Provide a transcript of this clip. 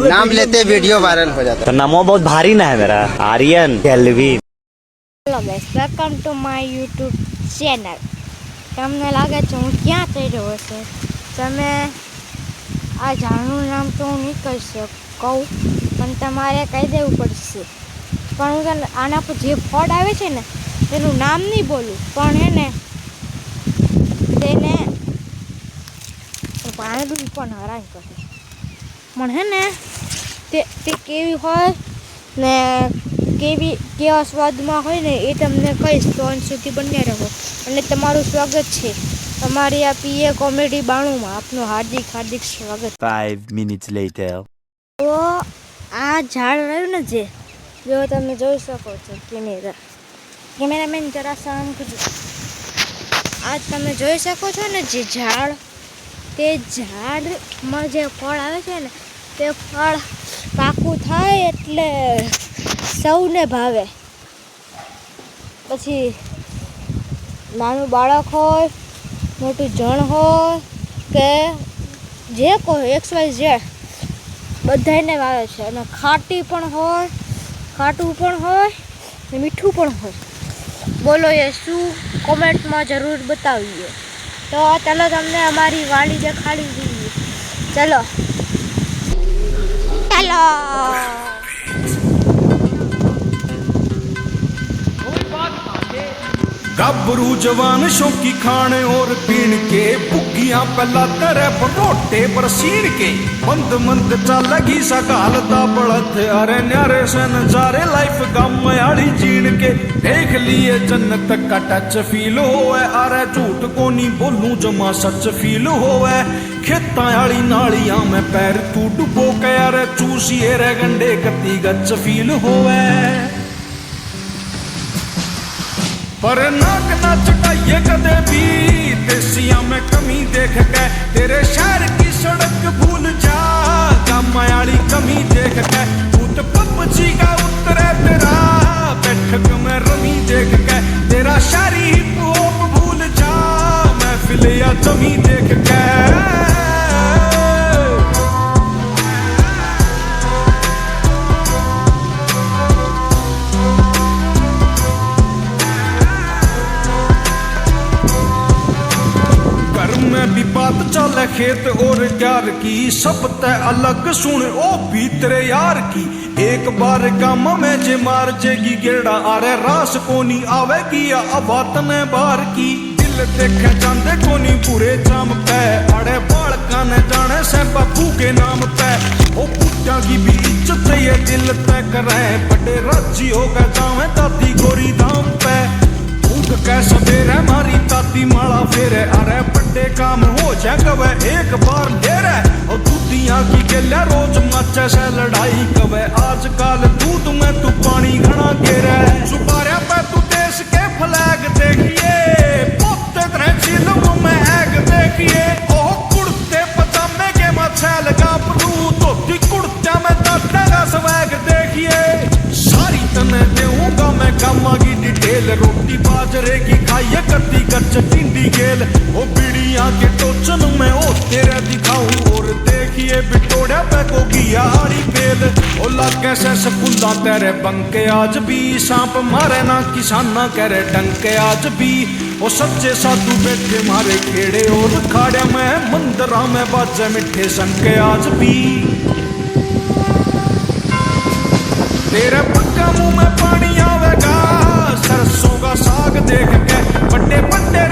नाम लेते video viral हो जाता है। तो नामो बहुत भारी ना है मेरा, Aryan Kelvin. Hello guys, welcome to my YouTube channel. તમને લાગે છે હું ક્યાં જઈ રહ્યો છે? તમે આ ઝાડનું નામ તો હું નહીં કહી શકું, પણ તમારે કહી દેવું પડશે। પણ હું તને આના પર જે ફળ આવે છે ને તેનું નામ નહીં બોલું, પણ હે ને તેને પાણી પણ હરાય કરે, પણ હે ને તે કેવી હોય ને કેવા સ્વાદમાં હોય ને એ તમને કહીશ, તો અંત સુધી બન્યા રહો। અને તમારું સ્વાગત છે તમારી આ પીએ કોમેડી 92 માં આપનું હાર્દિક સ્વાગત। 5 minutes later. તો આ ઝાડ રહ્યું ને, જો તમે જોઈ શકો છો, કેમેરામેન જરા સામ કરજો। આ તમે જોઈ શકો છો ને જે ઝાડ, તે ઝાડમાં જે ફળ આવે છે ને તે ફળ પાકું થાય એટલે સૌને ભાવે। પછી નાનું બાળક હોય, મોટું જણ હોય કે જે કોઈ XYZ બધાને ભાવે છે। અને ખાટું પણ હોય ને મીઠું પણ હોય। બોલો એ શું? કોમેન્ટમાં જરૂર બતાવીએ। તો ચાલો તમને અમારી વાડી દેખાડી દઈએ। ચલો गबरू जवान शौकी खाने और पीन के बुग्गियां पहला तेरे परोटे पर सीन के मंद मंद चलगी सकाल दा बढ़त अरे न्यारे से नजारे लाइफ गम आड़ी जीण के देख लिए जन्नत का टच फील होवे अरे झूठ को नहीं बोलूं जमा सच फील होवे खेतां आड़ी नालियां में पैर तू डुबो के अरे चूसिए रे गंडे कती गच फील होवे पर नाक ना चटाइए कदे भी देसिया में कमी देख के तेरे शहर की सड़क भूल जा गमायाली कमी देख के भूत पपची का उतरे तेरा बैठक में रमी देख के तेरा शारी हिप हॉप भूल जा महफिल या जमी देख के भी बात चले खेत और प्यार की सब तय अलग सुन ओ भी तेरे यार की एक बार काम में जे मार जेगी गेड़ा अरे रास कोनी आवेगी या अबात ने बार की दिल देखे जाते कोनी पूरे जाम पे अरे बालका ने जाने से बापू के नाम पे ओ पुट्टा की भी इज्जत ये दिल तय करे बड़े राजी होगा जावे दादी गोरी दाम पे कैसा बेर है मारी ताती माला फेरे अरे बड़े काम हो जाए कवे एक बार डेरे और दूधिया की गेला रोज मचे से लड़ाई कवे आजकल दूध में तू पानी घना गेरे सुपारे पे तू देश के फ्लैग देखिए पोते तेरे चिल्लों में एग देखिए ओह कुर्ते पजामे के मचे लगा परू धोती कुर्ता में दादा का स्वैग देखिए सारी तने देऊंगा मैं कामा की डिटेल रोटी बाजरे की खाइए कत्ती कच्च टिंडी गेल ओ बीड़िया के टोचन में ओ तेरे दिखाऊं और देखिए बिटोड़े पे को गिया हारी पेल ओ लागे से सकुल्ला तेरे बंके आज भी सांप मारे ना किसाना करे डंके आज भी ओ सच्चे साधु बैठे मारे खेड़े और खाड़े में मंदिरा में बाजे मिठे संके आज भी तेरे पक्का मुंह में पानी आवेगा सरसों का साग देख के बड़े बड़े